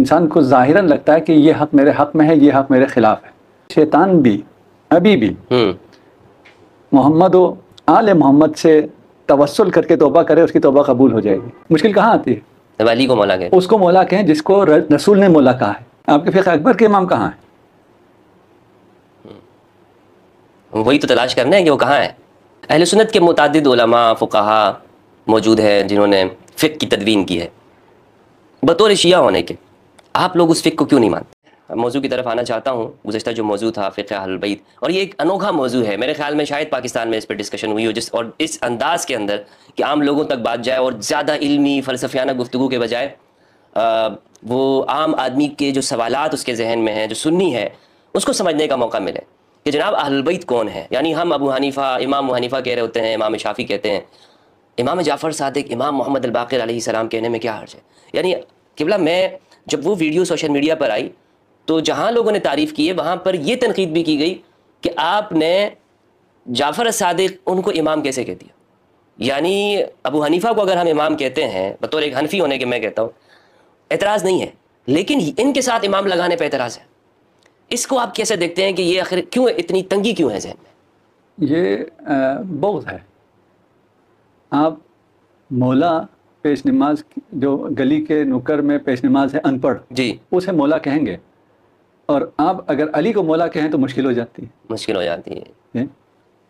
انسان کو ظاہراً لگتا ہے کہ یہ حق میرے حق میں ہے، یہ حق میرے خلاف ہے. شیطان بھی ابھی بھی محمد و آل محمد سے توسل کر کے توبہ کرے، اس کی توبہ قبول ہو جائے گی. مشکل کہاں آتی ہے؟ ولی کو مولا کہتے اس کو مولا کہیں جس کو رسول نے مولا کہا ہے. آپ کے فقہ اکبر کے امام کہاں ہیں؟ وہی تو تلاش کرنا ہے کہ وہ کہاں ہے. اہل سنت کے متعدد علماء فقہا موجود ہیں جنہوں نے فقہ کی تدوین کی ہے. بطور شیعہ ہونے کے آپ لوگ اس فقہ کو کیوں نہیں مانتے؟ موضوع کی طرف آنا چاہتا ہوں. گزشتہ جو موضوع تھا فقہ اہل البیت، اور یہ ایک انوکھا موضوع ہے میرے خیال میں، شاید پاکستان میں اس پہ ڈسکشن ہوئی ہو اور اس انداز کے اندر کہ عام لوگوں تک بات جائے اور زیادہ علمی فلسفیانہ گفتگو کے بجائے وہ عام آدمی کے جو سوالات اس کے ذہن میں ہیں، جو سنی ہے، اس کو سمجھنے کا موقع ملے کہ جناب اہل البیت کون ہے. یعنی ہم ابو حنیفہ، امام ابو حنیفہ کہہ رہے ہوتے ہیں، امام شافعی کہتے ہیں، امام جعفر صادق، امام محمد الباقر علیہ السلام کہنے میں کیا حرج ہے؟ یعنی قبلہ میں جب وہ ویڈیو سوشل میڈیا پر آئی تو جہاں لوگوں نے تعریف کی ہے وہاں پر یہ تنقید بھی کی گئی کہ آپ نے جعفر صادق ان کو امام کیسے کہہ دیا. یعنی ابو حنیفہ کو اگر ہم امام کہتے ہیں، بطور ایک حنفی ہونے کے میں کہتا ہوں اعتراض نہیں ہے، لیکن ان کے ساتھ امام لگانے پہ اعتراض ہے. اس کو آپ کیسے دیکھتے ہیں کہ یہ آخر کیوں اتنی تنگی کیوں ہے ذہن میں؟ یہ بغض ہے. آپ مولا پیش نماز جو گلی کے نکر میں پیش نماز ہے ان پڑھ، جی، اسے مولا کہیں گے، اور آپ اگر علی کو مولا کہیں تو مشکل ہو جاتی ہے. مشکل ہو جاتی ہے.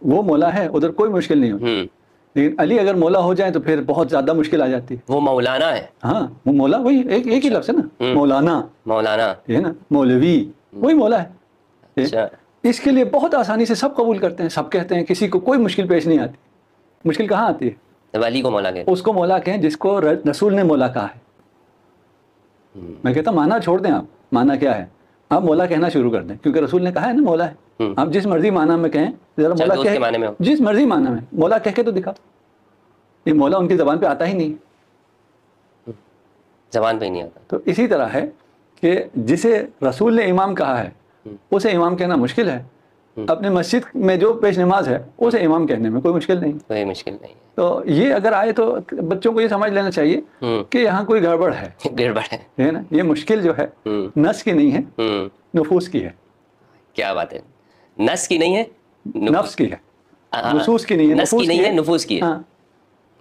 وہ مولا ہے، ادھر کوئی مشکل نہیں ہوتی، لیکن علی اگر مولا ہو جائے تو پھر بہت زیادہ مشکل آ جاتی ہے. وہ مولانا ہے. ہاں وہ مولا وہی ایک ہی لفظ ہے نا، مولانا، مولانا یہ نا مولوی، وہی مولا ہے. اچھا، اس کے لیے بہت آسانی سے سب قبول کرتے ہیں، سب کہتے ہیں، کسی کو کوئی مشکل پیش نہیں آتی. مشکل کہاں آتی ہے؟ ولی کو مولا کہتے اس کو مولا کہیں جس کو رسول نے مولا کہا ہے. میں کہتا ہوں معنی چھوڑ دیں، آپ معنی کیا ہے، آپ مولا کہنا شروع کر دیں، کیونکہ رسول نے کہا ہے نا مولا ہے. آپ جس مرضی معنی میں کہیں، ذرا مولا کہہ، جس مرضی معنی میں مولا کہہ کے تو دکھا. یہ مولا ان کی زبان پہ آتا ہی نہیں، زبان پہ ہی نہیں آتا. تو اسی طرح ہے کہ جسے رسول نے امام کہا ہے اسے امام کہنا مشکل ہے. اپنے مسجد میں جو پیش نماز ہے اسے امام کہنے میں کوئی مشکل نہیں. کوئی مشکل نہیں. تو یہ اگر آئے تو بچوں کو یہ سمجھ لینا چاہیے کہ یہاں کوئی گڑبڑ ہے. گڑبڑ ہے نا. یہ مشکل جو ہے نس کی نہیں ہے، نفوس کی ہے. کیا بات ہے، نس کی نہیں ہے، نفس کی ہے، نصوص کی نہیں ہے، نس کی نہیں ہے، نفوس کی ہے.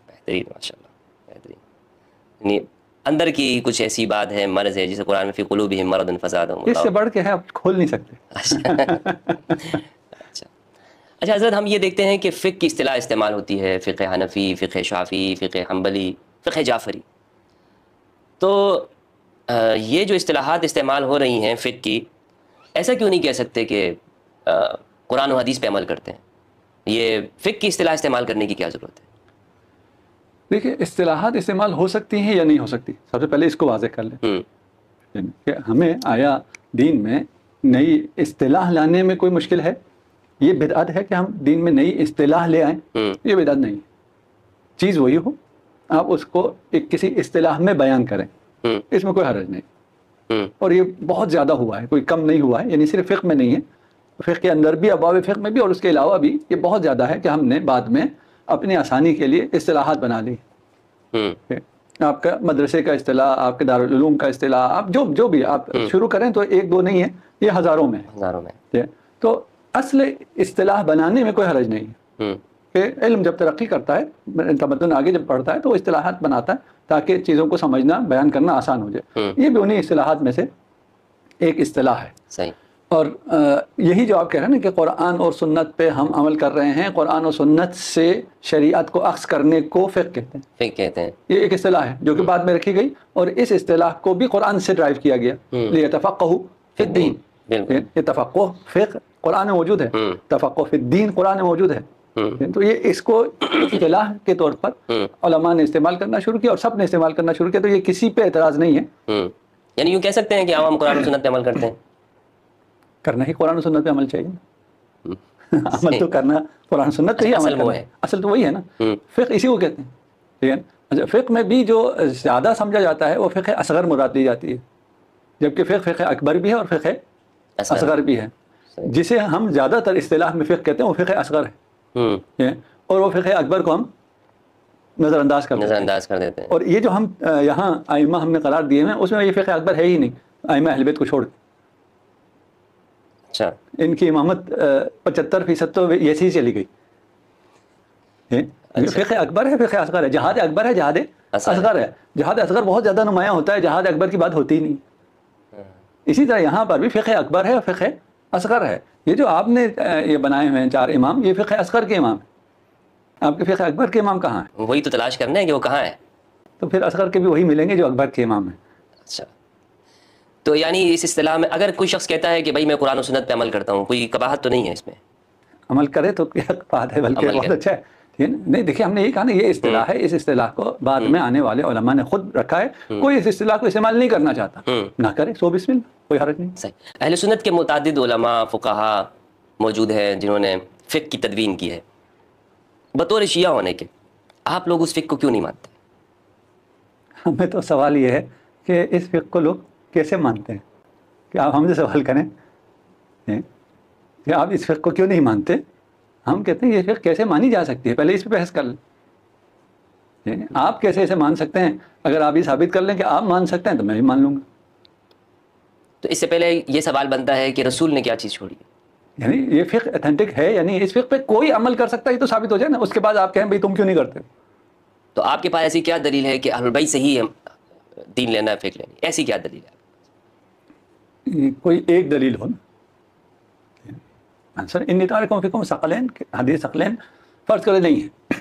بہترین، ماشاء اللہ، بہترین. اندر کی کچھ ایسی بات ہے، مرض ہے، جسے قرآن میں فی قلوبہم مرض فزادہم اللہ. اس سے بڑھ کے ہے آپ کھول نہیں سکتے. اچھا حضرت، ہم یہ دیکھتے ہیں کہ فقہ کی اصطلاح استعمال ہوتی ہے، فقہ حنفی، فقہ شافعی، فقہ حنبلی، فقہ جعفری. تو یہ جو اصطلاحات استعمال ہو رہی ہیں فقہ کی، ایسا کیوں نہیں کہہ سکتے کہ قرآن و حدیث پہ عمل کرتے ہیں؟ یہ فقہ کی اصطلاح استعمال کرنے کی کیا ضرورت ہے؟ دیکھیے، اصطلاحات استعمال ہو سکتی ہیں یا نہیں ہو سکتی. سب سے پہلے اس کو واضح کر لیں کہ ہمیں آیا دین میں نئی اصطلاح لانے میں کوئی مشکل ہے؟ یہ بدعت ہے کہ ہم دین میں نئی اصطلاح لے آئیں؟ یہ بدعت نہیں ہے. چیز وہی ہو، آپ اس کو ایک کسی اصطلاح میں بیان کریں، اس میں کوئی حرج نہیں. اور یہ بہت زیادہ ہوا ہے، کوئی کم نہیں ہوا ہے. یعنی صرف فقہ میں نہیں ہے، فقہ کے اندر بھی، ابواب فقہ میں بھی، اور اس کے علاوہ بھی یہ بہت زیادہ ہے کہ ہم نے بعد میں اپنی آسانی کے لیے اصطلاحات بنا لی. آپ کا مدرسے کا اصطلاح، آپ کے دارالعلوم کا اصطلاح، آپ جو بھی آپ شروع کریں تو ایک دو نہیں ہے، یہ ہزاروں میں. تو اصل اصطلاح بنانے میں کوئی حرج نہیں ہے کہ علم جب ترقی کرتا ہے، تمدن آگے جب بڑھتا ہے تو وہ اصطلاحات بناتا ہے تاکہ چیزوں کو سمجھنا، بیان کرنا آسان ہو جائے. یہ بھی انہیں اصطلاحات میں سے ایک اصطلاح ہے. صحیح. اور یہی جو آپ کہہ رہے ہیں نا کہ قرآن اور سنت پہ ہم عمل کر رہے ہیں، قرآن اور سنت سے شریعت کو اخذ کرنے کو فقہ کہتے ہیں. فقہ کہتے ہیں. یہ ایک اصطلاح ہے جو کہ بعد میں رکھی گئی، اور اس اصطلاح کو بھی قرآن سے ڈرائیو کیا گیا، لیتفقہوا فی الدین. یہ تفقہ فقہ قرآن میں موجود ہے، تفقہ فی الدین قرآن میں موجود ہے. تو یہ اس کو اصطلاح کے طور پر علماء نے استعمال کرنا شروع کیا اور سب نے استعمال کرنا شروع کیا. تو یہ کسی پہ اعتراض نہیں ہے. یعنی یوں کہہ سکتے ہیں کہ عوام قرآن و سنت پہ عمل کرتے ہیں. کرنا ہی قرآن و سنت پہ عمل چاہیے. عمل تو کرنا قرآن و سنت پہ ہی عمل کرنا ہے. اصل تو وہی ہے نا. فقہ اسی کو کہتے ہیں. ٹھیک ہے. اچھا، فقہ میں بھی جو زیادہ سمجھا جاتا ہے وہ فقہ اصغر مراد لی جاتی ہے، جبکہ فقہ اکبر بھی ہے اور فقہ اصغر بھی ہے. جسے ہم زیادہ تر اصطلاح میں فقہ کہتے ہیں وہ فقہ اصغر ہے، اور وہ فقہ اکبر کو ہم نظر انداز کر دیتے ہیں. اور یہ جو ہم یہاں ائمہ ہم نے قرار دیے ہیں اس میں یہ فقہ اکبر ہے ہی نہیں ائمہ اہل بیت کو چھوڑ کے. اچھا ان کی امامت 75% تو ایسی ہی چلی گئی. فقہ اکبر ہے فقہ اصغر ہے. جہاد اکبر ہے جہاد اصغر ہے. جہاد اصغر بہت زیادہ نمایاں ہوتا ہے, جہاد اکبر کی بات ہوتی ہی نہیں. اسی طرح یہاں پر بھی فقہ اکبر ہے فقہ اصغر ہے. یہ جو آپ نے یہ بنائے ہوئے ہیں 4 امام, یہ فقہ اصغر کے امام ہیں. آپ کے فقہ اکبر کے امام کہاں ہیں؟ وہی تو تلاش کرنا ہے کہ وہ کہاں ہے. تو پھر اصغر کے بھی وہی ملیں گے جو اکبر کے امام ہیں. اچھا, تو یعنی اس اصطلاح میں اگر کوئی شخص کہتا ہے کہ بھائی میں قرآن و سنت پہ عمل کرتا ہوں, کوئی قباحت تو نہیں ہے اس میں؟ عمل کرے تو کیا بات ہے, بلکہ بہت اچھا ہے. نہیں دیکھیے ہم نے یہ کہا نا یہ اصطلاح ہے, اس اصطلاح کو بعد میں آنے والے علماء نے خود رکھا ہے. کوئی اس اصطلاح کو استعمال نہیں کرنا چاہتا نہ کرے, سو بسم اللہ, کوئی حرج نہیں. صحیح. اہل سنت کے متعدد علماء فقہا موجود ہیں جنہوں نے فقہ کی تدوین کی ہے. بطور شیعہ ہونے کے آپ لوگ اس فقہ کو کیوں نہیں مانتے؟ ہمیں تو سوال یہ ہے کہ اس فقہ کو لوگ کیسے مانتے ہیں, کہ آپ ہم سے سوال کریں کہ آپ اس فقہ کو کیوں نہیں مانتے. ہم کہتے ہیں یہ فقہ کیسے مانی جا سکتی ہے, پہلے اس پہ بحث کر لیں. آپ کیسے اسے مان سکتے ہیں؟ اگر آپ یہ ثابت کر لیں کہ آپ مان سکتے ہیں تو میں بھی مان لوں گا. تو اس سے پہلے یہ سوال بنتا ہے کہ رسول نے کیا چیز چھوڑی ہے, یعنی یہ فقہ اتھینٹک ہے, یعنی اس فقہ پہ کوئی عمل کر سکتا ہے, یہ تو ثابت ہو جائے نا. اس کے بعد آپ کہیں بھائی تم کیوں نہیں کرتے. تو آپ کے پاس ایسی کیا دلیل ہے کہ اہل بیت سے ہی دین لینا ہے, فقہ لینی, ایسی کیا دلیل ہے؟ کوئی ایک دلیل ہو نا. سر ان تارکم فکم ثقلین, حدیث ثقلین فرض کریں نہیں ہے.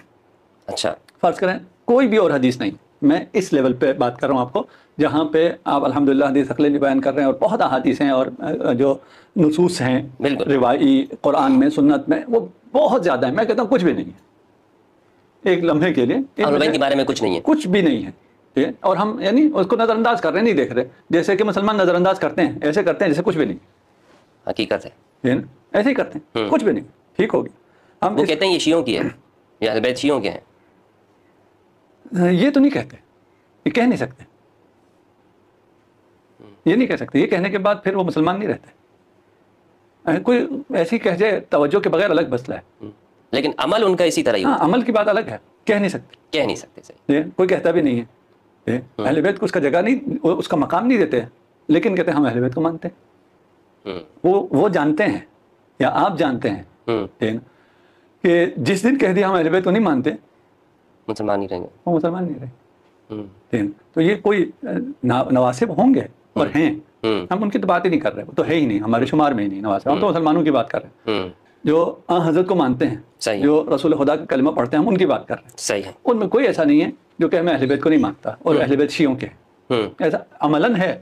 اچھا فرض کریں کوئی بھی اور حدیث نہیں. میں اس لیول پہ بات کر رہا ہوں آپ کو جہاں پہ آپ الحمدللہ حدیث ثقلین بیان کر رہے ہیں, اور بہت احادیث ہیں اور جو نصوص ہیں روایی قرآن میں سنت میں وہ بہت زیادہ ہیں. میں کہتا ہوں کچھ بھی نہیں ہے ایک لمحے کے لیے, اہل بیت کے بارے میں کچھ نہیں ہے, کچھ بھی نہیں ہے. اور ہم یعنی اس کو نظر انداز کر رہے ہیں, نہیں دیکھ رہے, جیسے کہ مسلمان نظر انداز کرتے ہیں, ایسے کرتے ہیں جیسے کچھ بھی نہیں. حقیقت ہے ایسے ہی کرتے ہیں, کچھ بھی نہیں. ٹھیک ہوگی. ہم وہ کہتے ہیں یہ شیعوں کی ہے, یہ اہل بیت شیعوں کے ہیں. یہ تو نہیں کہتے, یہ کہہ نہیں سکتے, یہ نہیں کہہ سکتے. یہ کہنے کے بعد پھر وہ مسلمان نہیں رہتے. کوئی ایسی کہہ جائے توجہ کے بغیر الگ مسئلہ ہے, لیکن عمل ان کا اسی طرح ہی. ہاں عمل کی بات الگ ہے, کہہ نہیں سکتے. صحیح. کوئی کہتا بھی نہیں ہے. اہل بیت کو اس کا جگہ نہیں, اس کا مقام نہیں دیتے, لیکن کہتے ہیں ہم اہل بیت کو مانتے ہیں. وہ جانتے ہیں یا آپ جانتے ہیں کہ جس دن کہہ دیا ہم اہل بیت کو نہیں مانتے, مسلمان نہیں رہیں گے, وہ مسلمان نہیں رہے. تو یہ کوئی نواسب ہوں گے اور ہیں, ہم ان کی تو بات ہی نہیں کر رہے, وہ تو ہے ہی نہیں ہمارے شمار میں ہی نہیں نواسب. ہم تو مسلمانوں کی بات کر رہے ہیں جو حضرت کو مانتے ہیں, جو رسول خدا کا کلمہ پڑھتے ہیں, ہم ان کی بات کر رہے ہیں. صحیح ہے. ان میں کوئی ایسا نہیں ہے جو کہ میں اہل بیت کو نہیں مانتا اور اہل بیت شیعوں کے, ایسا عملاً ہے.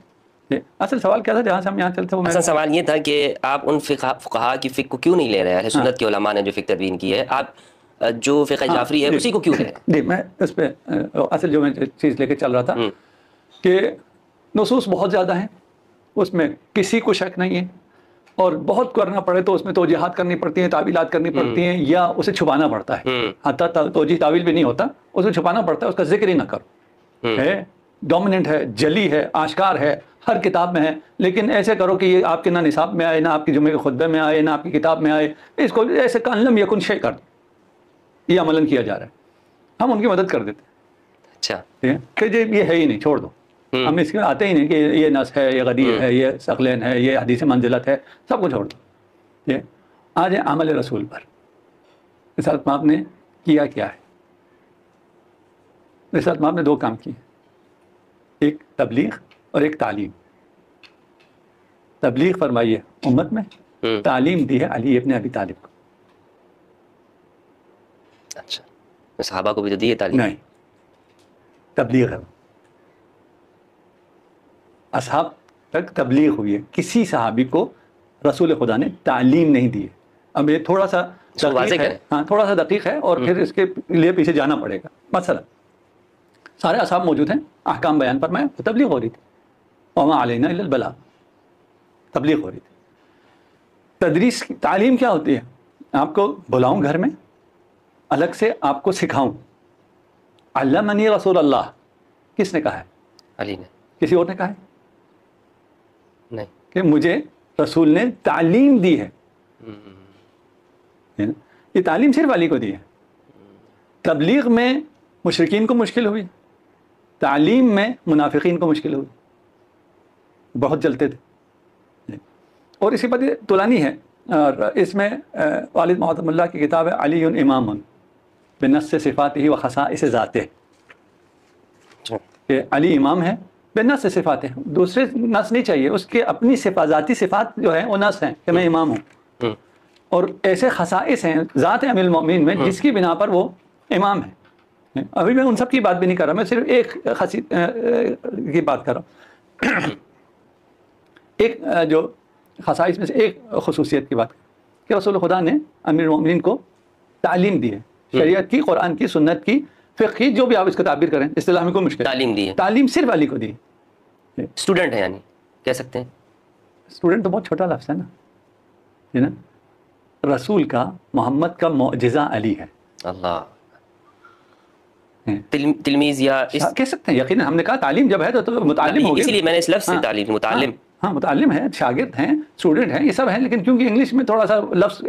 اصل سوال کیا تھا جہاں سے ہم یہاں چلتے ہیں؟ اصل سوال یہ تھا کہ آپ ان فقہا کی فقہ کو کیوں نہیں لے رہے ہیں؟ اہل سنت کے علماء نے جو فقہ تدوین کی ہے, آپ جو فقہ جعفری ہے اسی کو کیوں لے رہے ہیں؟ جی میں اس پہ اصل جو میں چیز لے کے چل رہا تھا کہ نصوص بہت زیادہ ہیں, اس میں کسی کو شک نہیں ہے, اور بہت کرنا پڑے تو اس میں توجیحات کرنی پڑتی ہیں, تعویلات کرنی پڑتی ہیں, یا اسے چھپانا پڑتا ہے. حتیٰ توجیح تعویل بھی نہیں ہوتا, اسے چھپانا پڑتا ہے, اس کا ذکر ہی نہ کرو. ہے ڈومیننٹ ہے, جلی ہے, آشکار ہے, ہر کتاب میں ہے, لیکن ایسے کرو کہ یہ آپ کے نہ نصاب میں آئے, نہ آپ کے جمعے کے خطبے میں آئے, نہ آپ کی کتاب میں آئے. اس کو ایسے کان لم یکن شیء کر دو, یہ عملاً کیا جا رہا ہے. ہم ان کی مدد کر دیتے ہیں. اچھا کہ یہ ہے ہی نہیں, چھوڑ دو. ہم اس کے آتے ہی نہیں کہ یہ نس ہے, یہ غدیر ہے, یہ ثقلین ہے, یہ حدیث منزلت ہے, سب کو چھوڑ دو. یہ آج عمل رسول پر رسالت مآب نے کیا کیا ہے؟ رسالت مآب نے 2 کام کیے, ایک تبلیغ اور ایک تعلیم. تبلیغ فرمائی ہے امت میں, تعلیم دی ہے علی ابن ابی طالب کو. اچھا, صحابہ کو بھی تو دی ہے تعلیم؟ نہیں, تبلیغ ہے. اصحاب تک تبلیغ ہوئی ہے, کسی صحابی کو رسول خدا نے تعلیم نہیں دی ہے. اب یہ تھوڑا سا دقیق ہے, ہاں تھوڑا سا دقیق ہے, اور پھر اس کے لیے پیچھے جانا پڑے گا. مثلا سارے اصحاب موجود ہیں, احکام بیان پر میں تبلیغ ہو رہی تھی, وما علینا الا البلاغ, تبلیغ ہو رہی تھی. تدریس تعلیم کیا ہوتی ہے؟ آپ کو بلاؤں گھر میں, الگ سے آپ کو سکھاؤں. علمنی رسول اللہ, کس نے کہا ہے؟ علی نے. کسی اور نے کہا ہے؟ نہیں. کہ مجھے رسول نے تعلیم دی ہے. یہ تعلیم صرف علی کو دی ہے. تبلیغ میں مشرکین کو مشکل ہوئی, تعلیم میں منافقین کو مشکل ہوئی, بہت جلتے تھے. اور اسی بات یہ طولانی ہے, اور اس میں والد محتم اللہ کی کتاب ہے علی امام بنص صفاتہ و خصائص ذاتہ, کہ علی امام ہے بنص صفات ہے, دوسرے نص نہیں چاہیے, اس کے اپنی صفات, ذاتی صفات جو ہیں وہ نص ہیں کہ میں امام ہوں, اور ایسے خصائص ہیں ذات امیر المومنین میں جس کی بنا پر وہ امام ہے. ابھی میں ان سب کی بات بھی نہیں کر رہا, میں صرف ایک کی بات کر رہا ہوں. ایک جو خصائص میں سے ایک خصوصیت کی بات کہ رسول خدا نے امیر المومنین کو تعلیم دی ہے, شریعت کی, قرآن کی, سنت کی, فقہ کی, جو بھی آپ اس کو تعبیر کریں, اصطلاح میں کوئی مشکل, تعلیم دی ہے, تعلیم صرف علی کو دی. اسٹوڈنٹ ہے یعنی کہہ سکتے ہیں. اسٹوڈنٹ تو بہت چھوٹا لفظ ہے نا, رسول کا, محمد کا معجزہ علی ہے. اللہ, تلمیذ یا کہہ سکتے ہیں, یقیناً ہم نے کہا تعلیم جب ہے تو متعلم ہو گیا, اسی لیے میں نے اس لفظ سے تعلیم, متعلم, ہاں متعلم ہے, شاگرد ہیں, اسٹوڈنٹ ہیں, یہ سب ہیں, لیکن کیونکہ انگلش میں تھوڑا سا لفظ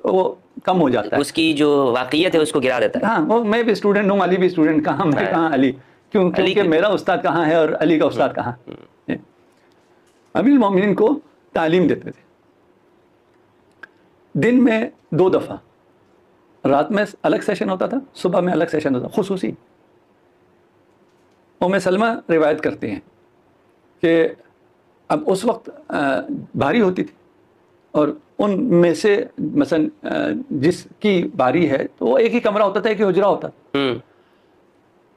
وہ کم ہو جاتا ہے, اس کی جو واقعیت ہے اس کو گرا دیتا ہے. ہاں, وہ میں بھی اسٹوڈنٹ ہوں, علی بھی اسٹوڈنٹ, کہاں میں کہاں علی, کیونکہ میرا استاد کہاں ہے اور علی کا استاد کہاں. امیر المومنین کو تعلیم دیتے تھے, دن میں 2 دفعہ, رات میں الگ سیشن ہوتا تھا, صبح میں الگ سیشن ہوتا, خصوصی. ام سلمہ روایت کرتے ہیں کہ اب اس وقت باری ہوتی تھی, اور ان میں سے مثلا جس کی باری ہے تو وہ ایک ہی کمرہ ہوتا تھا, ایک ہی حجرہ ہوتا تھا.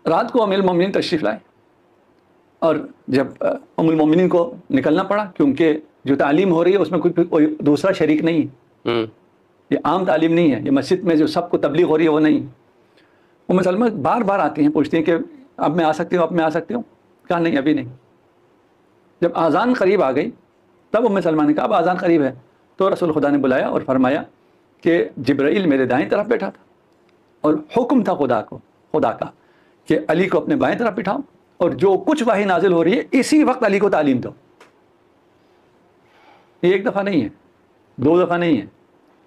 رات کو امیر المومنین تشریف لائے, اور جب ام المومنین کو نکلنا پڑا, کیونکہ جو تعلیم ہو رہی ہے اس میں کوئی دوسرا شریک نہیں ہے, یہ عام تعلیم نہیں ہے, یہ مسجد میں جو سب کو تبلیغ ہو رہی ہے وہ نہیں. ام سلمہ بار بار آتی ہیں, پوچھتی ہیں کہ اب میں آ سکتی ہوں, اب میں آ سکتی ہوں. کہا نہیں, ابھی نہیں. جب آذان قریب آ گئی تب ام سلمہ نے کہا اب آذان قریب ہے, تو رسول خدا نے بلایا اور فرمایا کہ جبرائیل میرے دائیں طرف بیٹھا تھا, اور حکم تھا خدا کا کہ علی کو اپنے بائیں طرف بٹھاؤ, اور جو کچھ وحی نازل ہو رہی ہے اسی وقت علی کو تعلیم دو. یہ ایک دفعہ نہیں ہے, 2 دفعہ نہیں ہے,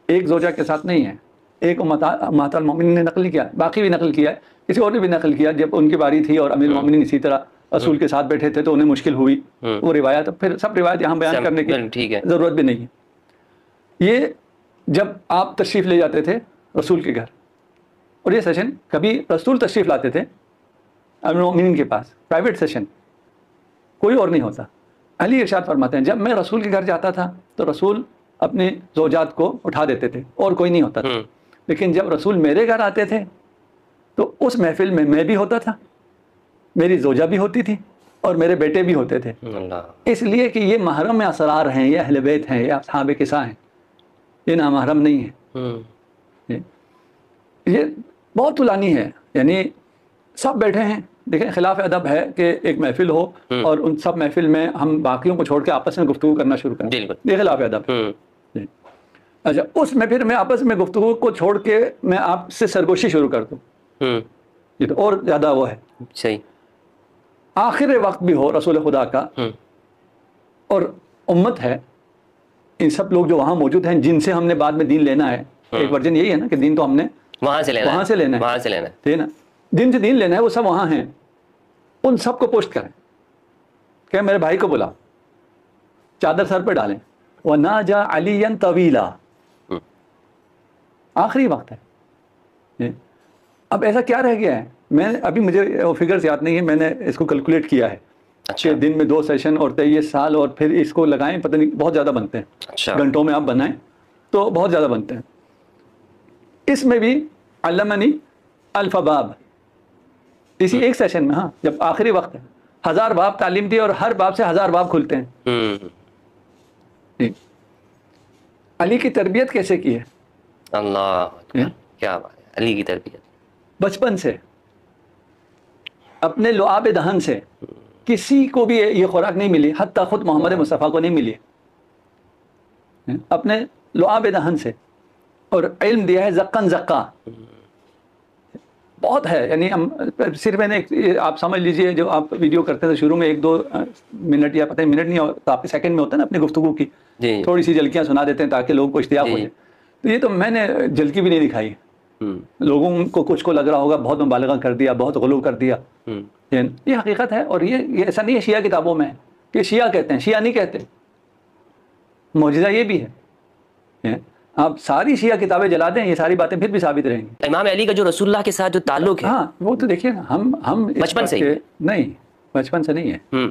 ایک زوجہ کے ساتھ نہیں ہے, ایک امہات المومنین نے نقل کیا, باقی بھی نقل کیا ہے, کسی اور نے بھی نقل کیا. جب ان کی باری تھی اور امیر المومنین اسی طرح رسول کے ساتھ بیٹھے تھے تو انہیں مشکل ہوئی, وہ روایت, پھر سب روایت یہاں بیان کرنے کی ضرورت بھی نہیں ہے. یہ جب آپ تشریف لے جاتے تھے رسول کے گھر, اور یہ سیشن کبھی رسول تشریف لاتے تھے امیر المومنین کے پاس, پرائیویٹ سیشن, کوئی اور نہیں ہوتا. علی ارشاد فرماتے ہیں جب میں رسول کے گھر جاتا تھا تو رسول اپنے زوجات کو اٹھا دیتے تھے اور کوئی نہیں ہوتا تھا, لیکن جب رسول میرے گھر آتے تھے تو اس محفل میں بھی ہوتا تھا, میری زوجہ بھی ہوتی تھی, اور میرے بیٹے بھی ہوتے تھے. اس لیے کہ یہ محرم اسرار ہیں, یہ اہل بیت ہیں, یہ اصحاب قصہ ہیں, یہ نامحرم نہیں ہے. یہ بہت طولانی ہے, یعنی سب بیٹھے ہیں. دیکھیں خلاف ادب ہے کہ ایک محفل ہو اور ان سب محفل میں ہم باقیوں کو چھوڑ کے آپس میں گفتگو کرنا شروع کریں, یہ خلاف ادب ہے. اچھا, اس میں پھر میں آپس میں گفتگو کو چھوڑ کے میں آپ سے سرگوشی شروع کر دوں, یہ تو اور زیادہ وہ ہے. صحیح. آخر وقت بھی ہو رسول خدا کا, اور امت ہے, ان سب لوگ جو وہاں موجود ہیں جن سے ہم نے بعد میں دین لینا ہے. ایک ورژن یہی ہے نا کہ دین تو ہم نے وہاں سے لینا ہے, جن سے دین لینا ہے وہ سب وہاں ہیں. ان سب کو پوسٹ کریں کہ میرے بھائی کو بلا, چادر سر پہ ڈالیں, وَنَاجَا عَلِيًّا طَوِيلًا, آخری وقت ہے. اب ایسا کیا رہ گیا ہے, میں ابھی مجھے وہ فگرز یاد نہیں ہے, میں نے اس کو کیلکولیٹ کیا ہے کہ دن میں 2 سیشن اور 23 سال, اور پھر اس کو لگائیں, پتہ نہیں بہت زیادہ بنتے ہیں. گھنٹوں میں آپ بنائیں تو بہت زیادہ بنتے ہیں. اس میں بھی علمنی الف باب, اسی ایک سیشن میں, ہاں جب آخری وقت ہے, 1000 باب تعلیم دی, اور ہر باب سے 1000 باب کھلتے ہیں. علی کی تربیت کیسے کی ہے؟ اللہ کیا بات ہے, علی کی تربیت بچپن سے, اپنے لعاب دہن سے. کسی کو بھی یہ خوراک نہیں ملی, حتیٰ خود محمد مصطفیٰ کو نہیں ملی, اپنے لعاب دہن سے. اور علم دیا ہے زقن زقہ, بہت ہے. یعنی ہم صرف میں نے آپ سمجھ لیجئے, جو آپ ویڈیو کرتے تھے شروع میں 1-2 منٹ, یا پتہ نہیں منٹ نہیں ہوتا, آپ کے سیکنڈ میں ہوتا ہے نا اپنی گفتگو کی, تھوڑی سی جھلکیاں سنا دیتے ہیں تاکہ لوگوں کو اشتیاق ہو جائے. تو یہ تو میں نے جھلکی بھی نہیں دکھائی, لوگوں کو کچھ کو لگ رہا ہوگا بہت مبالغہ کر دیا، بہت غلو کر دیا، یہ حقیقت ہے. اور یہ ایسا نہیں ہے شیعہ کتابوں میں کہ شیعہ کہتے ہیں، شیعہ نہیں کہتے. معجزہ یہ بھی ہے، آپ ساری شیعہ کتابیں جلا دیں یہ ساری باتیں پھر بھی ثابت رہیں گی. امام علی کا جو رسول اللہ کے ساتھ جو تعلق ہے، ہاں وہ تو دیکھیے نا، ہم بچپن سے نہیں، بچپن سے نہیں ہے.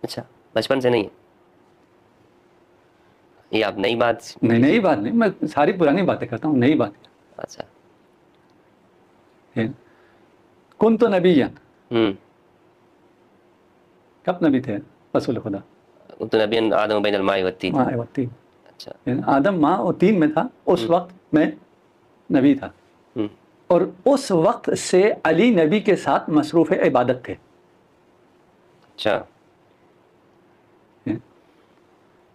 اچھا بچپن سے نہیں ہے، یہ آپ نئی بات؟ نہیں نئی بات نہیں، میں ساری پرانی باتیں کرتا ہوں، نئی بات. اچھا کن تو نبی، کب نبی تھے رسول خدا؟ تو نبی آدم بین الماء والطین. اچھا آدم ماء اور تین میں تھا، اس وقت میں نبی تھا، اور اس وقت سے علی نبی کے ساتھ مصروف عبادت تھے. اچھا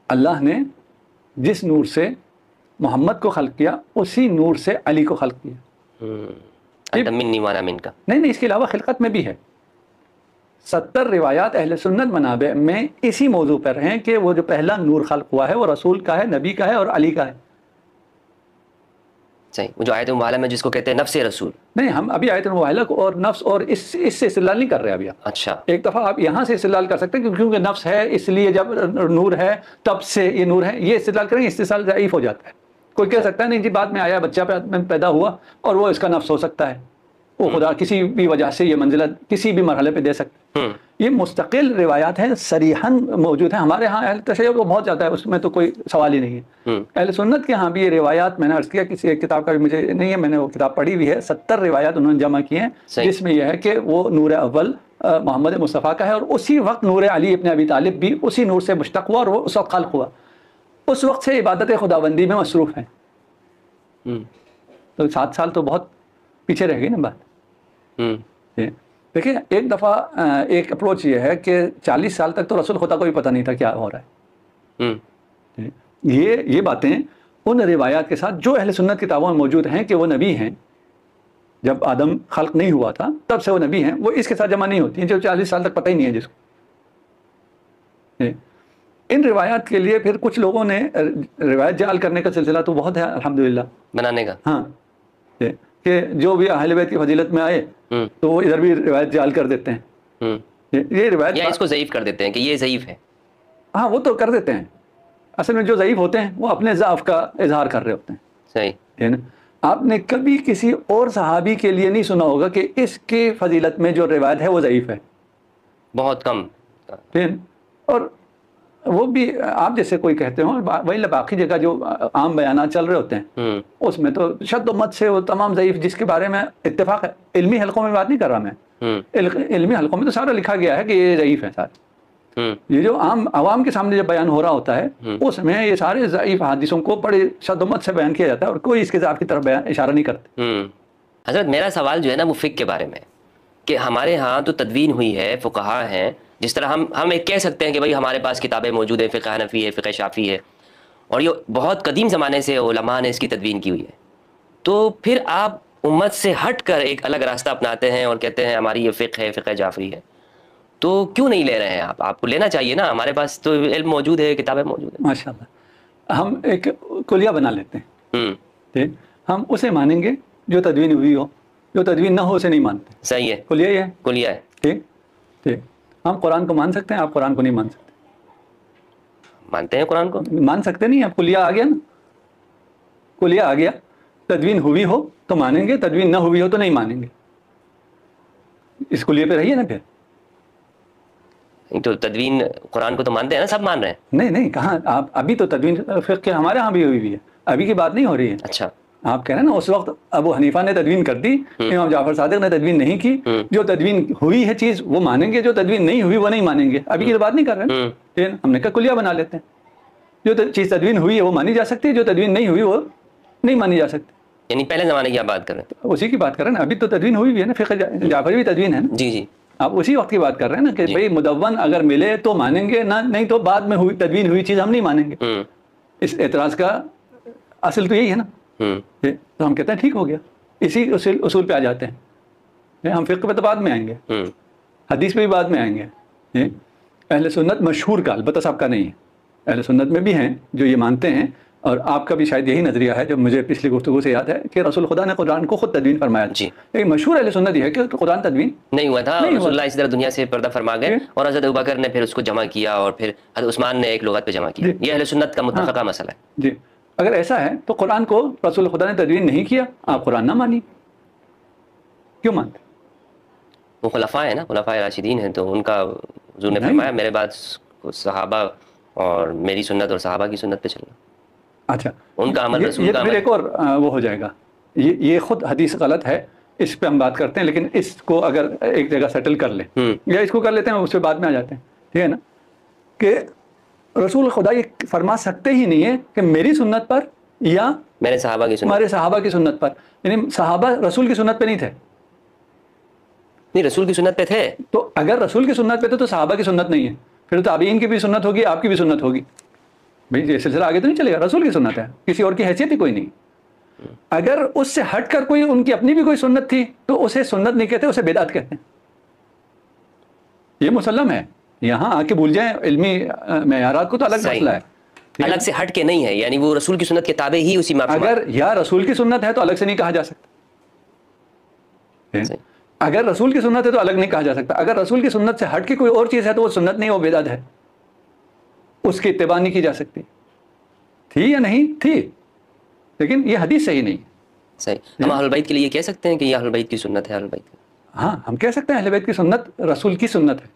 اللہ نے جس نور سے محمد کو خلق کیا اسی نور سے علی کو خلق کیا. انت منی وانا منک. نہیں، اس کے علاوہ خلقت میں بھی ہے. 70 روایات اہل سنت منابع میں اسی موضوع پر ہیں کہ وہ جو پہلا نور خلق ہوا ہے وہ رسول کا ہے، نبی کا ہے اور علی کا ہے. صحیح، وہ جو آیت مبارکہ میں جس کو کہتے ہیں نفس رسول. نہیں، ہم ابھی آیت مبارکہ اور نفس اور اس سے استدلال نہیں کر رہے ابھی. اچھا ایک دفعہ آپ یہاں سے استدلال کر سکتے ہیں کیونکہ نفس ہے اس لیے جب نور ہے تب سے یہ نور ہے، یہ استدلال کریں گے استدلال ضعیف ہو جاتا ہے. کوئی کہہ سکتا ہے نہیں جی بعد میں آیا بچہ پیدا ہوا اور وہ اس کا نفس ہو سکتا ہے، وہ خدا کسی بھی وجہ سے یہ منزلت کسی بھی مرحلے پہ دے سکتا ہے. یہ مستقل روایات ہیں، صریحاً موجود ہیں. ہمارے ہاں اہل تشیع کو بہت زیادہ ہے، اس میں تو کوئی سوال ہی نہیں ہے. اہل سنت کے ہاں بھی یہ روایات، میں نے عرض کیا کسی ایک کتاب کا بھی مجھے نہیں ہے، میں نے وہ کتاب پڑھی ہوئی ہے، 70 روایات انہوں نے جمع کی ہیں جس میں یہ ہے کہ وہ نور اول محمد مصطفیٰ کا ہے، اور اسی وقت نور علی ابن ابی طالب بھی اسی نور سے مشتق ہوا اور وہ اس وقت خلق ہوا. اس وقت سے عبادت خداوندی میں مصروف ہیں. تو 7 سال تو بہت پیچھے رہ گئی نا بات. دیکھیں ایک دفعہ ایک اپروچ یہ ہے کہ 40 سال تک تو رسول خدا کو بھی پتہ نہیں تھا کیا ہو رہا ہے. یہ باتیں ان روایات کے ساتھ جو اہل سنت کتابوں میں موجود ہیں کہ وہ نبی ہیں، جب آدم خلق نہیں ہوا تھا تب سے وہ نبی ہیں، وہ اس کے ساتھ جمع نہیں ہوتی ہیں جو 40 سال تک پتہ ہی نہیں ہے جس کو. ان روایات کے لیے پھر کچھ لوگوں نے روایت جعل کرنے کا سلسلہ تو بہت ہے الحمدللہ بنانے کا. ہاں کہ جو بھی اہل بیت کی فضیلت میں آئے تو وہ ادھر بھی روایت جعل کر دیتے ہیں. یہ روایت یا اس کو ضعیف کر دیتے ہیں کہ یہ ضعیف ہے. ہاں وہ تو کر دیتے ہیں، اصل میں جو ضعیف ہوتے ہیں وہ اپنے ضعف کا اظہار کر رہے ہوتے ہیں. صحیح. آپ نے کبھی کسی اور صحابی کے لیے نہیں سنا ہوگا کہ اس کی فضیلت میں جو روایت ہے وہ ضعیف ہے، بہت کم. اور وہ بھی آپ جیسے کوئی کہتے ہوں، وہی باقی جگہ جو عام بیانات چل رہے ہوتے ہیں اس میں تو شد و مت سے وہ تمام ضعیف جس کے بارے میں اتفاق ہے. علمی حلقوں میں بات نہیں کر رہا میں، علمی حلقوں میں تو سارا لکھا گیا ہے کہ یہ ضعیف ہے سارے. یہ جو عوام کے سامنے جب بیان ہو رہا ہوتا ہے اس میں یہ سارے ضعیف حدیثوں کو بڑے شد و مت سے بیان کیا جاتا ہے اور کوئی اس کے ضعف کی طرف اشارہ نہیں کرتے. حضرت میرا سوال جو ہے نا وہ فقہ کے بارے میں، کہ ہمارے ہاں تو تدوین ہوئی ہے، فقہا ہیں، جس طرح ہم ایک کہہ سکتے ہیں کہ بھائی ہمارے پاس کتابیں موجود ہیں، فقہ حنفی ہے، فقہ شافعی ہے، اور یہ بہت قدیم زمانے سے علماء نے اس کی تدوین کی ہوئی ہے. تو پھر آپ امت سے ہٹ کر ایک الگ راستہ اپناتے ہیں اور کہتے ہیں ہماری یہ فقہ ہے، فقہ جعفری ہے. تو کیوں نہیں لے رہے ہیں آپ کو لینا چاہیے نا، ہمارے پاس تو علم موجود ہے، کتابیں موجود ہیں. ماشاءاللہ ہم ایک کلیہ بنا لیتے ہیں، ہم اسے مانیں گے جو تدوین ہوئی ہو، جو تدوین نہ ہو اسے نہیں مانتے. صحیح ہے، کلیہ یہ ہے. کلیہ ہے. ٹھیک. ہم قرآن کو مان سکتے ہیں، آپ قرآن کو نہیں مان سکتے. مانتے ہیں قرآن کو؟ مان سکتے نہیں، اب کلیہ آ گیا نا، کلیہ آ گیا. تدوین ہوئی ہو تو مانیں گے، تدوین نہ ہوئی ہو تو نہیں مانیں گے. اس کلیہ پہ رہیے نا پھر. تو تدوین قرآن کو تو مانتے ہیں نا، سب مان رہے ہیں. نہیں کہاں آپ ابھی تو تدوین فقہ ہمارے ہاں بھی ہوئی بھی ہے، ابھی کی بات نہیں ہو رہی ہے. اچھا آپ کہہ رہے ہیں نا اس وقت ابو حنیفہ نے تدوین کر دی، امام جعفر صادق نے تدوین نہیں کی. جو تدوین ہوئی ہے چیز وہ مانیں گے، جو تدوین نہیں ہوئی وہ نہیں مانیں گے. ابھی کی تو بات نہیں کر رہے ہیں، ہم نے کہا کلیہ بنا لیتے ہیں. جو چیز تدوین ہوئی ہے وہ مانی جا سکتی ہے، جو تدوین نہیں ہوئی وہ نہیں مانی جا سکتی. یعنی پہلے زمانے کی آپ بات کر رہے ہیں؟ اسی کی بات کر رہے ہیں نا، ابھی تو تدوین ہوئی بھی ہے نا، فقہ جعفری بھی تدوین ہے نا. جی آپ اسی وقت کی بات کر رہے ہیں نا کہ بھئی مدون اگر ملے تو مانیں گے، نہ نہیں تو بعد میں ہوئی تدوین ہوئی چیز ہم نہیں مانیں گے. اس اعتراض کا اصل تو یہی ہے نا. تو ہم کہتے ہیں ٹھیک ہو گیا، اسی اصول پہ آ جاتے ہیں. ہم فقہ پہ تو بعد میں آئیں گے، حدیث پہ بھی بعد میں آئیں گے. اہل سنت مشہور کا البتہ سب کا نہیں ہے، اہل سنت میں بھی ہیں جو یہ مانتے ہیں اور آپ کا بھی شاید یہی نظریہ ہے جو مجھے پچھلی گفتگو سے یاد ہے کہ رسول خدا نے قرآن کو خود تدوین فرمایا. جی. ایک مشہور اہل سنت یہ ہے کہ قرآن تدوین نہیں ہوا تھا. رسول اللہ اسی طرح دنیا سے پردہ فرما گئے اور حضرت ابوبکر نے پھر اس کو جمع کیا اور پھر حضرت عثمان نے ایک لغت پہ جمع کیا. یہ اہل سنت کا متفقہ مسئلہ ہے. جی. اگر ایسا ہے تو قرآن کو رسول خدا نے تدوین نہیں کیا, آپ قرآن نہ مانی, کیوں مانتے؟ وہ خلفاء ہیں نا, خلفاء راشدین ہیں, تو ان کا حضور نے فرمایا میرے بعد صحابہ اور میری سنت اور صحابہ کی سنت پہ چلنا. اچھا, ان کا عمل رسول کا عمل. ایک اور وہ ہو جائے گا, یہ خود حدیث غلط ہے, اس پہ ہم بات کرتے ہیں, لیکن اس کو اگر ایک جگہ سیٹل کر لیں یا اس کو کر لیتے ہیں, اس پہ بعد میں آ جاتے ہیں, ٹھیک ہے نا, کہ رسول خدا یہ فرما سکتے ہی نہیں ہے کہ میری سنت پر یا میرے صحابہ کی سنت, ہمارے صحابہ کی سنت پر. یعنی صحابہ رسول کی سنت پہ نہیں تھے. نہیں, رسول کی سنت پہ تھے. تو اگر رسول کی سنت پہ تھے تو صحابہ کی سنت نہیں ہے, پھر تابعین کی بھی سنت ہوگی, آپ کی بھی سنت ہوگی. بھائی یہ سلسلہ آگے تو نہیں چلے گا, رسول کی سنت ہے, کسی اور کی حیثیت ہی کوئی نہیں. اگر اس سے ہٹ کر کوئی ان کی اپنی بھی کوئی سنت تھی تو اسے سنت نہیں کہتے, اسے بدعت کہتے ہیں. یہ مسلم ہے, یہاں آ کے بھول جائیں علمی معیارات کو تو الگ مسئلہ ہے, الگ سے ہٹ کے نہیں ہے. یعنی وہ رسول کی سنت کے تابع ہی اسی میں. اگر یا رسول کی سنت ہے تو الگ سے نہیں کہا جا سکتا. اگر رسول کی سنت ہے تو الگ نہیں کہا جا سکتا. اگر رسول کی سنت سے ہٹ کے کوئی اور چیز ہے تو وہ سنت نہیں, وہ بدعت ہے, اس کی اتباع نہیں کی جا سکتی. تھی یا نہیں تھی, لیکن یہ حدیث صحیح نہیں. صحیح. ہم اہل بیت کے لیے کہہ سکتے ہیں کہ یہ اہل بیت کی سنت ہے. اہل بیت, ہاں ہم کہہ سکتے ہیں اہل بیت کی سنت رسول کی سنت ہے.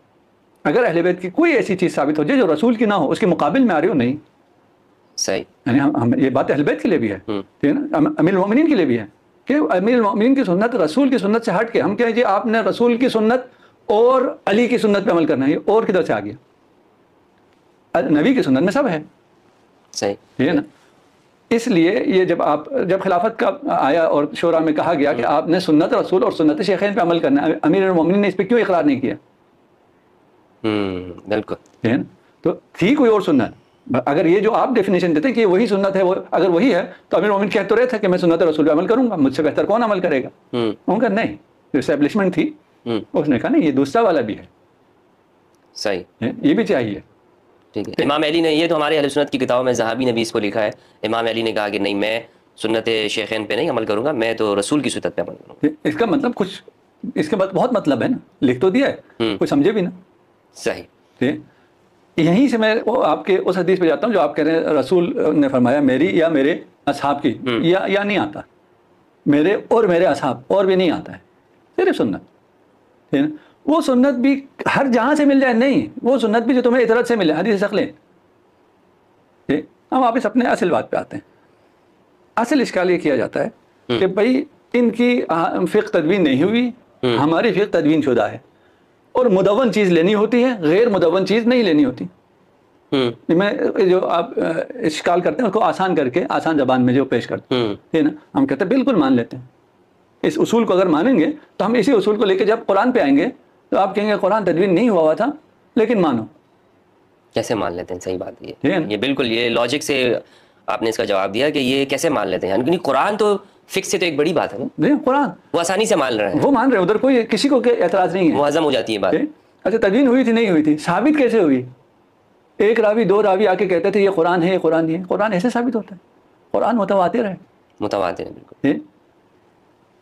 اگر اہل بیت کی کوئی ایسی چیز ثابت ہو جائے جو رسول کی نہ ہو, اس کے مقابل میں آ رہی ہو, نہیں. صحیح. یعنی ہم یہ بات اہل بیت کے لیے بھی ہے, ٹھیک ہے نا, امیر المومنین کے لیے بھی ہے, کہ امیر المومنین کی سنت رسول کی سنت سے ہٹ کے ہم کہیں جی آپ نے رسول کی سنت اور علی کی سنت پہ عمل کرنا ہے, اور کدھر سے آ گیا؟ نبی کی سنت میں سب ہے. صحیح, ٹھیک ہے نا. اس لیے یہ جب خلافت کا آیا اور شورا میں کہا گیا کہ آپ نے سنت رسول اور سنت شیخین پہ عمل کرنا ہے, امیر المومنین نے اس پہ کیوں اقرار نہیں کیا؟ بالکل. ٹھیک ہے نا. تو تھی کوئی اور سنت. اگر یہ جو آپ ڈیفینیشن دیتے ہیں کہ وہی سنت ہے, وہ اگر وہی ہے تو امیر المومنین کہہ تو رہے تھے کہ میں سنت رسول پہ عمل کروں گا, مجھ سے بہتر کون عمل کرے گا؟ ان کا نہیں, جو اسٹیبلشمنٹ تھی اس نے کہا نہیں, یہ دوسرا والا بھی ہے. صحیح, یہ بھی چاہیے. ٹھیک ہے. امام علی نے, یہ تو ہمارے اہل سنت کی کتابوں میں ذہبی نے بھی اس کو لکھا ہے, امام علی نے کہا کہ نہیں میں سنت شیخین پہ نہیں عمل کروں گا, میں تو رسول کی سنت پہ عمل کروں گا. اس کا مطلب کچھ, اس کے بعد بہت مطلب ہے نا, لکھ تو دیا ہے, کوئی سمجھے بھی نا. صحیح. یہیں سے میں آپ کے اس حدیث پہ جاتا ہوں جو آپ کہہ رہے ہیں رسول نے فرمایا میری یا میرے اصحاب کی, یا نہیں آتا, میرے اور میرے اصحاب اور بھی نہیں آتا ہے, صرف سنت. وہ سنت بھی ہر جہاں سے مل جائے نہیں, وہ سنت بھی جو تمہیں اطرت سے ملے, حدیث شکلیں. ہم واپس اپنے اصل بات پہ آتے ہیں. اصل اشکال یہ کیا جاتا ہے کہ بھائی ان کی فقہ تدوین نہیں ہوئی, ہماری فقہ تدوین شدہ ہے, اور مدون چیز لینی ہوتی ہے, غیر مدون چیز نہیں لینی ہوتی. میں جو آپ اشکال کرتے ہیں اس کو آسان کر کے آسان زبان میں جو پیش کرتے ہیں, ٹھیک ہے نا, ہم کہتے ہیں بالکل مان لیتے ہیں. اس اصول کو اگر مانیں گے تو ہم اسی اصول کو لے کے جب قرآن پہ آئیں گے تو آپ کہیں گے قرآن تدوین نہیں ہوا تھا لیکن مانو. کیسے مان لیتے ہیں؟ صحیح بات ہے یہ بالکل, یہ لاجک سے آپ نے اس کا جواب دیا کہ یہ کیسے مان لیتے ہیں. یعنی قرآن تو فکس سے تو ایک بڑی بات ہے نا, قرآن وہ آسانی سے مان رہے ہیں, وہ مان رہے ہیں, ادھر کوئی کسی کو اعتراض نہیں ہے, معظم ہو جاتی ہے بات. اچھا تدوین ہوئی تھی نہیں ہوئی تھی, ثابت کیسے ہوئی؟ ایک راوی دو راوی آ کے کہتے تھے یہ قرآن ہے, یہ قرآن نہیں ہے. قرآن ایسے ثابت ہوتا ہے, قرآن متواتر ہے. متواتر ہے بالکل.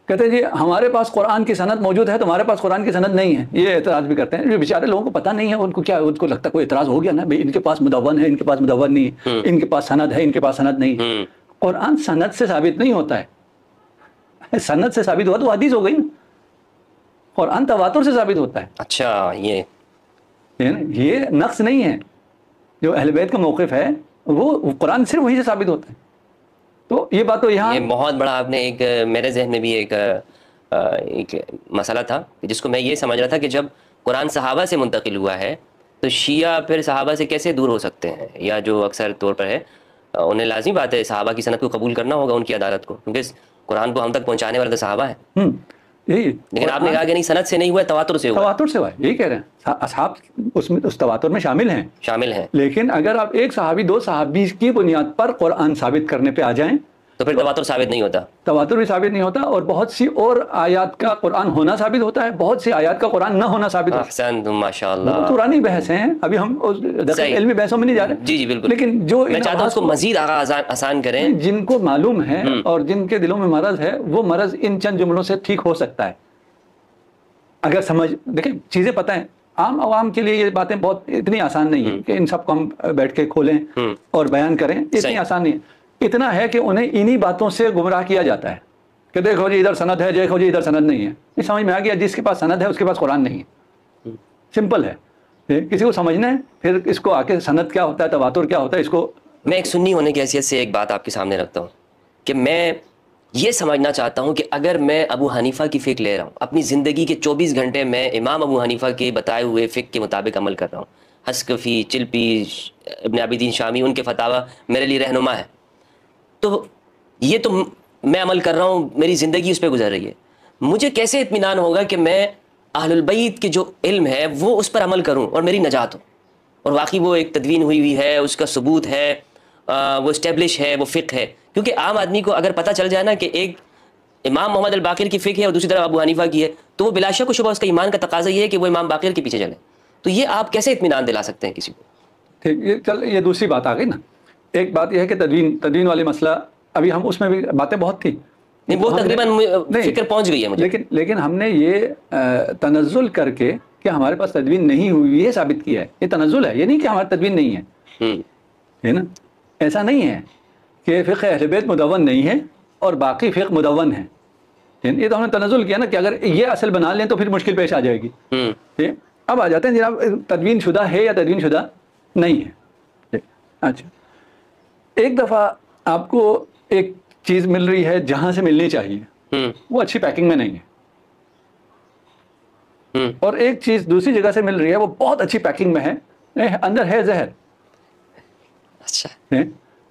کہتے ہیں جی ہمارے پاس قرآن کی سند موجود ہے, تمہارے پاس قرآن کی سند نہیں ہے. یہ اعتراض بھی کرتے ہیں, جو بیچارے لوگوں کو پتہ نہیں ہے, ان کو کیا, ان کو لگتا ہے کوئی اعتراض ہو گیا نا, بھائی ان کے پاس مدون ہے, ان کے پاس مدون نہیں ہے, ان کے پاس سند ہے, ان کے پاس سند نہیں ہے. قرآن سند سے ثابت نہیں ہوتا ہے, سند سے ثابت ہوا تو حدیث ہو گئی نا. قرآن تواتر سے ثابت ہوتا ہے. اچھا, یہ نقص نہیں ہے. جو اہل بیت کا موقف ہے وہ قرآن صرف وہی سے ثابت ہوتا ہے. تو یہ بات تو یہاں, یہ بہت بڑا آپ نے ایک, میرے ذہن میں بھی ایک مسئلہ تھا جس کو میں یہ سمجھ رہا تھا کہ جب قرآن صحابہ سے منتقل ہوا ہے تو شیعہ پھر صحابہ سے کیسے دور ہو سکتے ہیں, یا جو اکثر طور پر ہے انہیں لازمی بات ہے صحابہ کی سند کو قبول کرنا ہوگا, ان کی عدالت کو, کیونکہ قرآن کو ہم تک پہنچانے والے تو صحابہ ہیں. لیکن آپ نے کہا کہ نہیں سند سے نہیں ہوا, تواتر سے ہوا. تواتر سے ہوا ہے, یہی کہہ رہے ہیں, اصحاب اس میں اس تواتر میں شامل ہیں. لیکن اگر آپ ایک صحابی دو صحابی کی بنیاد پر قرآن ثابت کرنے پہ آ جائیں تو پھر تواتر ثابت نہیں ہوتا، تواتر بھی ثابت نہیں ہوتا، اور بہت سی اور آیات کا قرآن ہونا ثابت ہوتا ہے، بہت سی آیات کا قرآن نہ ہونا ثابت ہوتا ہے. احسنتم ماشاء اللہ. بہت پرانی بحث ہیں، ابھی ہم علمی بحثوں میں نہیں جا رہے. جی جی بالکل. لیکن جو میں چاہتا ہوں اس کو مزید آسان کریں. جن کو معلوم ہے اور جن کے دلوں میں مرض ہے، وہ مرض ان چند جملوں سے ٹھیک ہو سکتا ہے اگر سمجھ. دیکھیں چیزیں پتہ ہیں، عام عوام کے لیے یہ باتیں بہت اتنی آسان نہیں ہیں کہ ان سب کو ہم بیٹھ کے کھولیں اور بیان کریں، اتنی آسان نہیں ہے. اتنا ہے کہ انہیں انہی باتوں سے گمراہ کیا جاتا ہے کہ دیکھو جی ادھر سند ہے، دیکھو جی ادھر سند نہیں ہے. یہ سمجھ میں آ گیا، جس کے پاس سند ہے اس کے پاس قرآن نہیں ہے. سمپل ہے. کسی کو سمجھنا ہے پھر اس کو آ کے سند کیا ہوتا ہے، تواتر کیا ہوتا ہے، اس کو. میں ایک سنی ہونے کی حیثیت سے ایک بات آپ کے سامنے رکھتا ہوں کہ میں یہ سمجھنا چاہتا ہوں کہ اگر میں ابو حنیفہ کی فقہ لے رہا ہوں، اپنی زندگی کے 24 گھنٹے میں امام ابو حنیفہ کے بتائے ہوئے فقہ کے مطابق عمل کر رہا ہوں، حسکفی، چلپی، ابن عابدین شامی، ان کے فتاویٰ میرے لیے رہنما ہے، تو یہ تو میں عمل کر رہا ہوں، میری زندگی اس پہ گزر رہی ہے. مجھے کیسے اطمینان ہوگا کہ میں اہل البیت کے جو علم ہے وہ اس پر عمل کروں اور میری نجات ہو، اور واقعی وہ ایک تدوین ہوئی ہے، اس کا ثبوت ہے، وہ اسٹیبلش ہے، وہ فقہ ہے. کیونکہ عام آدمی کو اگر پتہ چل جائے نا کہ ایک امام محمد الباقر کی فقہ ہے اور دوسری طرف ابو حنیفہ کی ہے، تو وہ بلا شک و شبہ اس کا ایمان کا تقاضا یہ ہے کہ وہ امام باقر کے پیچھے چلے. تو یہ آپ کیسے اطمینان دلا سکتے ہیں کسی کو؟ ٹھیک، یہ دوسری بات آ گئی نا. ایک بات یہ ہے کہ تدوین والی مسئلہ ابھی ہم اس میں بھی باتیں بہت تھیں، نہیں وہ تقریباً فکر پہنچ گئی ہے مجھے. لیکن ہم نے یہ تنزل کر کے کہ ہمارے پاس تدوین نہیں ہوئی یہ ثابت کیا ہے. یہ تنزل ہے، یہ نہیں کہ ہماری تدوین نہیں ہے نا. ایسا نہیں ہے کہ فقہ اہل بیت مدون نہیں ہے اور باقی فقہ مدون ہے. یہ تو ہم نے تنزل کیا نا کہ اگر یہ اصل بنا لیں تو پھر مشکل پیش آ جائے گی. اب آ جاتے ہیں جناب، تدوین شدہ ہے یا تدوین شدہ نہیں ہے. اچھا، ایک دفعہ آپ کو ایک چیز مل رہی ہے جہاں سے ملنی چاہیے، وہ اچھی پیکنگ میں نہیں ہے، اور ایک چیز دوسری جگہ سے مل رہی ہے وہ بہت اچھی پیکنگ میں ہے، اندر ہے زہر. اچھا،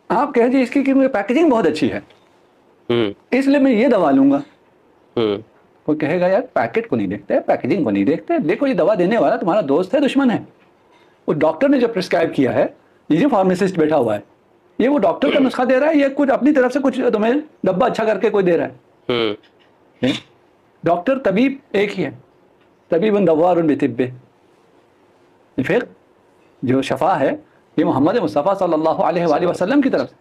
آپ کہیں جی اس کی پیکیجنگ بہت اچھی ہے اس لیے میں یہ دوا لوں گا. وہ کہے گا یار پیکٹ کو نہیں دیکھتے، پیکیجنگ کو نہیں دیکھتے، دیکھو یہ دوا دینے والا تمہارا دوست ہے دشمن ہے. وہ ڈاکٹر نے جو پرسکرائب کیا ہے، یہ جو فارماسسٹ بیٹھا ہوا ہے، یہ وہ ڈاکٹر کا نسخہ دے رہا ہے یا کچھ اپنی طرف سے کچھ تمہیں ڈبہ اچھا کر کے کوئی دے رہا ہے؟ ڈاکٹر طبیب ایک ہی ہے، طبیب دوار بطب. پھر جو شفا ہے یہ محمد مصطفیٰ صلی اللہ علیہ وآلہ وسلم کی طرف سے.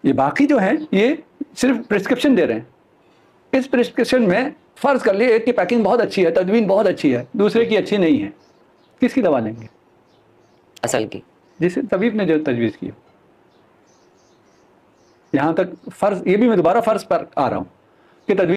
یہ باقی جو ہیں یہ صرف پرسکرپشن دے رہے ہیں. اس پرسکرپشن میں فرض کر لیے ایک کی پیکنگ بہت اچھی ہے، تدوین بہت اچھی ہے، دوسرے کی اچھی نہیں ہے، کس کی دوا لیں گے؟ اصل کی، جس طبیب نے جو تجویز کی. یہاں تک فرض، یہ بھی میں دوبارہ فرض پر آ رہا ہوں کہ تدوین